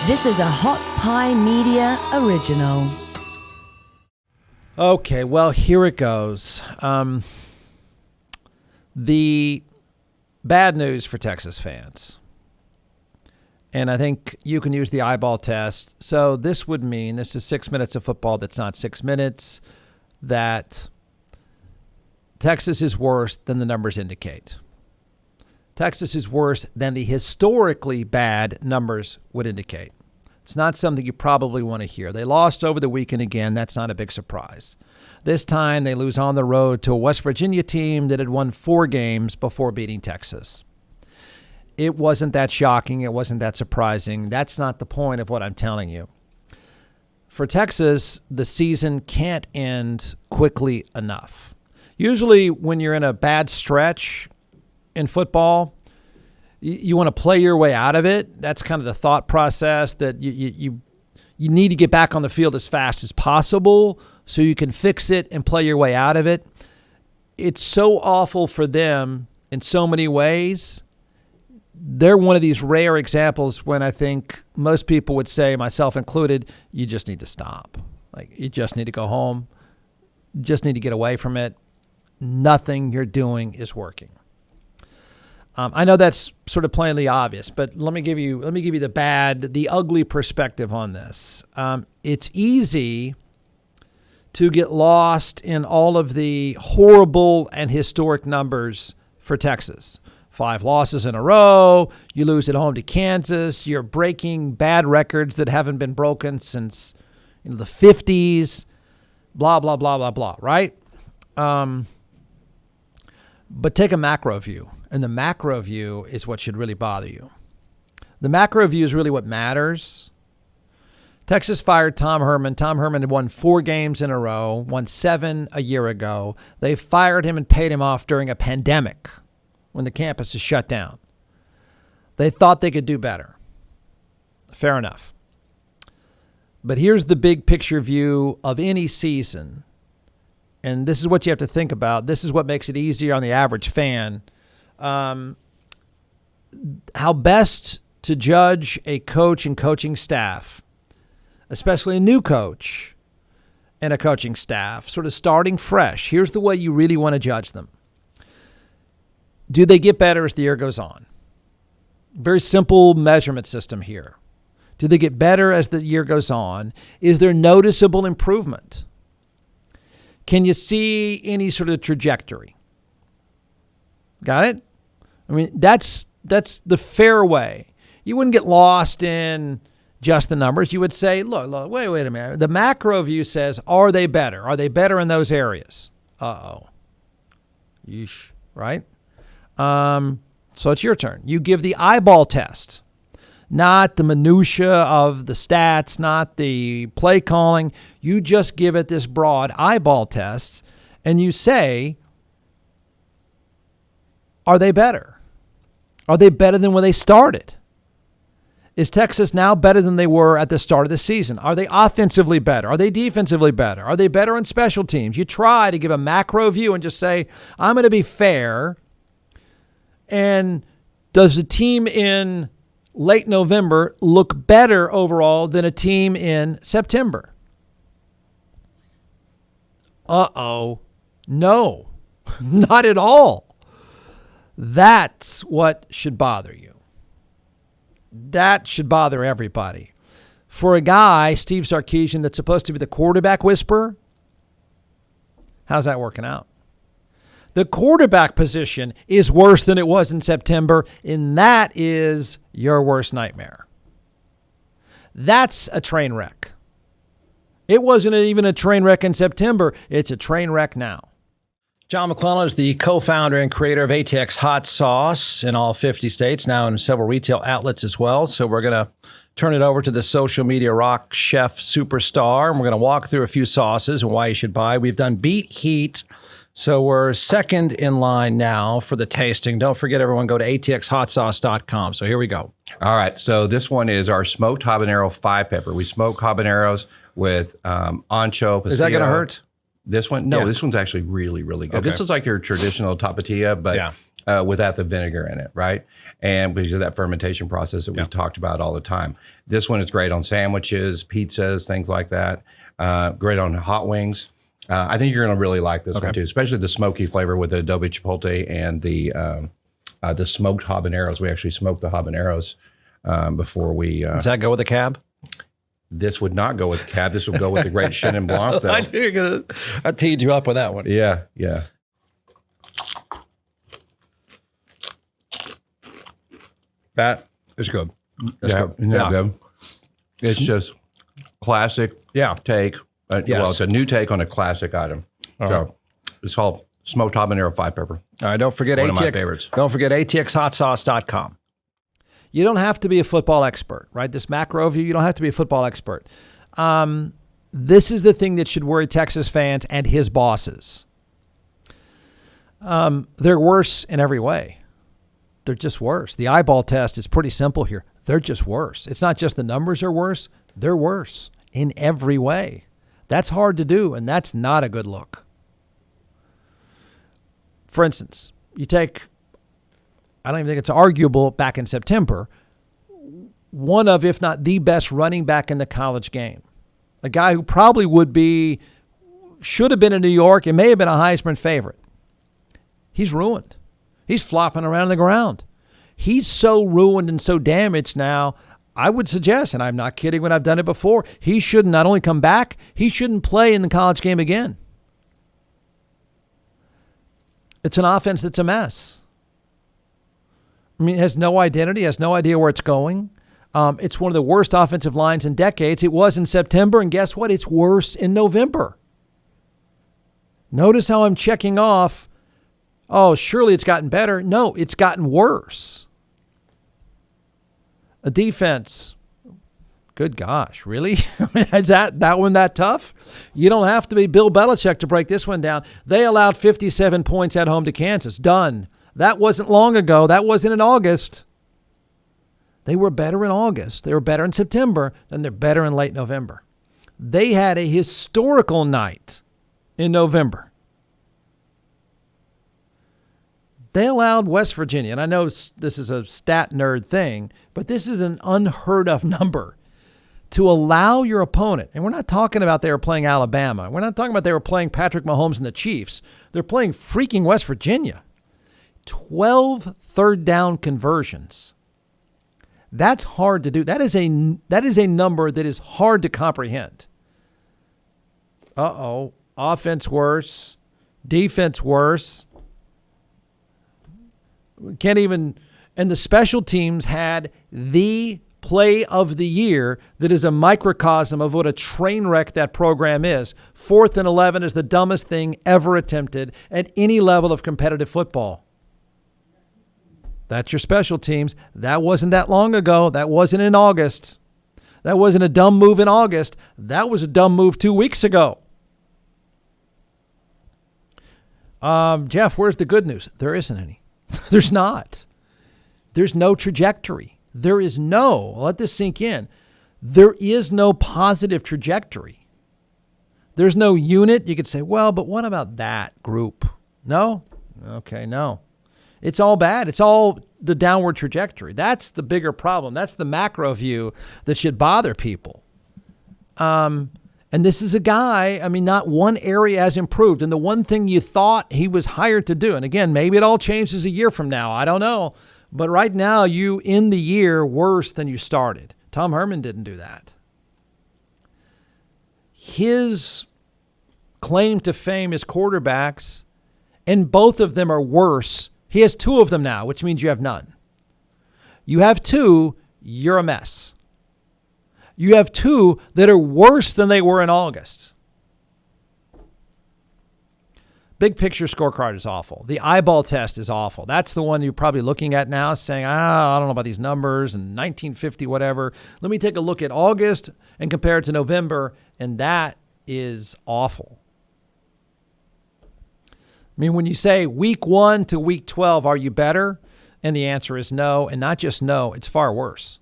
This is a Hot Pie Media original. Okay, well, here it goes. The bad news for Texas fans. And I think you can use the eyeball test. So this would mean this is 6 minutes of football that's not 6 minutes, that Texas is worse than the numbers indicate. Texas is worse than the historically bad numbers would indicate. It's not something you probably want to hear. They lost over the weekend again. That's not a big surprise. This time they lose on the road to a West Virginia team that had won 4 games before beating Texas. It wasn't that shocking. It wasn't that surprising. That's not the point of what I'm telling you. For Texas, the season can't end quickly enough. Usually when you're in a bad stretch in football, you want to play your way out of it. That's kind of the thought process, that you need to get back on the field as fast as possible so you can fix it and play your way out of it. It's so awful for them in so many ways. They're one of these rare examples when I think most people would say, myself included, you just need to stop. Like, you just need to go home. You just need to get away from it. Nothing you're doing is working. I know that's sort of plainly obvious, but let me give you the ugly perspective on this. It's easy to get lost in all of the horrible and historic numbers for Texas. 5 losses in a row. You lose at home to Kansas. You're breaking bad records that haven't been broken since the 50s. Blah, blah, blah, blah, blah, right? But take a macro view. And the macro view is what should really bother you. The macro view is really what matters. Texas fired Tom Herman. Tom Herman had won 4 games in a row, won 7 a year ago. They fired him and paid him off during a pandemic when the campus is shut down. They thought they could do better. Fair enough. But here's the big picture view of any season. And this is what you have to think about. This is what makes it easier on the average fan. How best to judge a coach and coaching staff, especially a new coach and a coaching staff, sort of starting fresh. Here's the way you really want to judge them. Do they get better as the year goes on? Very simple measurement system here. Do they get better as the year goes on? Is there noticeable improvement? Can you see any sort of trajectory? Got it? I mean, that's the fair way. You wouldn't get lost in just the numbers. You would say, look, wait a minute. The macro view says, are they better? Are they better in those areas? Uh-oh. Yeesh, right? So it's your turn. You give the eyeball test, not the minutia of the stats, not the play calling. You just give it this broad eyeball test, and you say, are they better? Are they better than when they started? Is Texas now better than they were at the start of the season? Are they offensively better? Are they defensively better? Are they better on special teams? You try to give a macro view and just say, I'm going to be fair. And does the team in late November look better overall than a team in September? Uh-oh. No, not at all. That's what should bother you. That should bother everybody. For a guy, Steve Sarkisian, that's supposed to be the quarterback whisperer, how's that working out? The quarterback position is worse than it was in September, and that is your worst nightmare. That's a train wreck. It wasn't even a train wreck in September. It's a train wreck now. John McClellan is the co-founder and creator of ATX Hot Sauce in all 50 states, now in several retail outlets as well. So we're going to turn it over to the social media rock chef superstar, and we're going to walk through a few sauces and why you should buy. We've done Beat Heat, so we're second in line now for the tasting. Don't forget, everyone, go to atxhotsauce.com. So here we go. All right, so this one is our smoked habanero 5-pepper. We smoke habaneros with ancho, pasilla. Is that going to hurt? This one? No, Yeah. This one's actually really, really good. Okay. This is like your traditional tapatilla, but without the vinegar in it, right? And because of that fermentation process that we've talked about all the time. This one is great on sandwiches, pizzas, things like that. Great on hot wings. I think you're going to really like this one too, especially the smoky flavor with the adobe chipotle and the smoked habaneros. We actually smoked the habaneros before we. Does that go with the cab? This would not go with the cab. This would go with the great Chenin Blanc, though. I teed you up with that one. Yeah. That is good. That's good. Isn't that good? It's just classic take. Well, it's a new take on a classic item. It's called smoked habanero 5-pepper. All right, don't forget One of my favorites. Don't forget atxhotsauce.com. You don't have to be a football expert, right? This macro view, you don't have to be a football expert. This is the thing that should worry Texas fans and his bosses. They're worse in every way. They're just worse. The eyeball test is pretty simple here. They're just worse. It's not just the numbers are worse. They're worse in every way. That's hard to do, and that's not a good look. For instance, you take, I don't even think it's arguable, back in September, one of, if not the best running back in the college game. A guy who probably should have been in New York and may have been a Heisman favorite. He's ruined. He's flopping around on the ground. He's so ruined and so damaged now, I would suggest, and I'm not kidding when I've done it before, he should not only come back, he shouldn't play in the college game again. It's an offense that's a mess. I mean, it has no identity, has no idea where it's going. It's one of the worst offensive lines in decades. It was in September, and guess what? It's worse in November. Notice how I'm checking off, surely it's gotten better. No, it's gotten worse. A defense, good gosh, really? Is that one that tough? You don't have to be Bill Belichick to break this one down. They allowed 57 points at home to Kansas. Done. That wasn't long ago. That wasn't in August. They were better in August. They were better in September, and they're better in late November. They had a historical night in November. They allowed West Virginia, and I know this is a stat nerd thing, but this is an unheard of number, to allow your opponent, and we're not talking about they were playing Alabama. We're not talking about they were playing Patrick Mahomes and the Chiefs. They're playing freaking West Virginia. 12 third down conversions. That's hard to do. That is a number that is hard to comprehend. Offense worse, defense worse. Can't even, and the special teams had the play of the year that is a microcosm of what a train wreck that program is. 4th and 11 is the dumbest thing ever attempted at any level of competitive football. That's your special teams. That wasn't that long ago. That wasn't in August. That wasn't a dumb move in August. That was a dumb move 2 weeks ago. Jeff, where's the good news? There isn't any. There's not. There's no trajectory. Let this sink in. There is no positive trajectory. There's no unit. You could say, well, but what about that group? No? Okay, no. It's all bad. It's all the downward trajectory. That's the bigger problem. That's the macro view that should bother people. And this is a guy, not one area has improved. And the one thing you thought he was hired to do, and again, maybe it all changes a year from now. I don't know. But right now, you end the year worse than you started. Tom Herman didn't do that. His claim to fame is quarterbacks, and both of them are worse. He has 2 of them now, which means you have none. You have 2, you're a mess. You have 2 that are worse than they were in August. Big picture scorecard is awful. The eyeball test is awful. That's the one you're probably looking at now saying, I don't know about these numbers and 1950, whatever. Let me take a look at August and compare it to November, and that is awful. When you say week 1 to week 12, are you better? And the answer is no, and not just no, it's far worse.